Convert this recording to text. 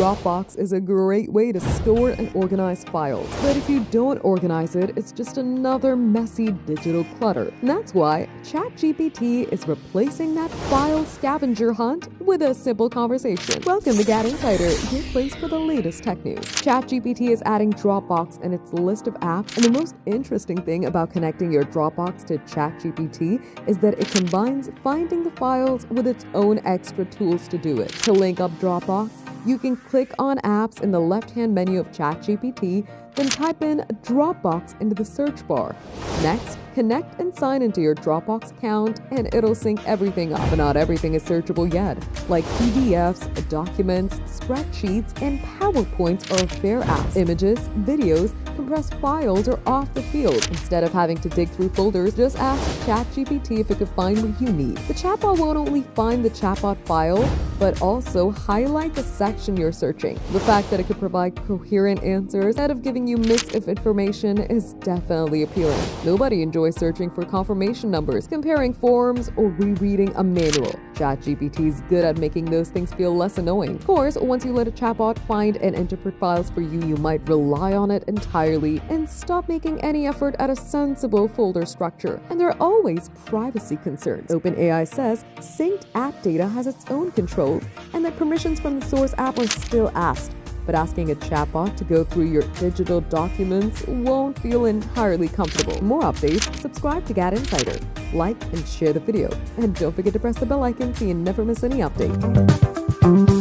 Dropbox is a great way to store and organize files, but if you don't organize it, it's just another messy digital clutter. And that's why ChatGPT is replacing that file scavenger hunt with a simple conversation. Welcome to GadInsider, your place for the latest tech news. ChatGPT is adding Dropbox in its list of apps, and the most interesting thing about connecting your Dropbox to ChatGPT is that it combines finding the files with its own extra tools to do it. To link up Dropbox, you can click on apps in the left-hand menu of ChatGPT, then type in Dropbox into the search bar. Next, connect and sign into your Dropbox account, and it'll sync everything up. But not everything is searchable yet. Like PDFs, documents, spreadsheets, and PowerPoints are fair apps. Images, videos, compressed files are off the field. Instead of having to dig through folders, just ask ChatGPT if it could find what you need. The chatbot won't only find the chatbot file, but also highlight the section you're searching. The fact that it could provide coherent answers instead of giving you mix of information is definitely appealing. Nobody enjoys searching for confirmation numbers, comparing forms, or rereading a manual. ChatGPT is good at making those things feel less annoying. Of course, once you let a chatbot find and interpret files for you, you might rely on it entirely and stop making any effort at a sensible folder structure. And there are always privacy concerns. OpenAI says synced app data has its own controls and that permissions from the source app are still asked. But asking a chatbot to go through your digital documents won't feel entirely comfortable. For more updates, subscribe to GadInsider, like and share the video, and don't forget to press the bell icon so you never miss any update.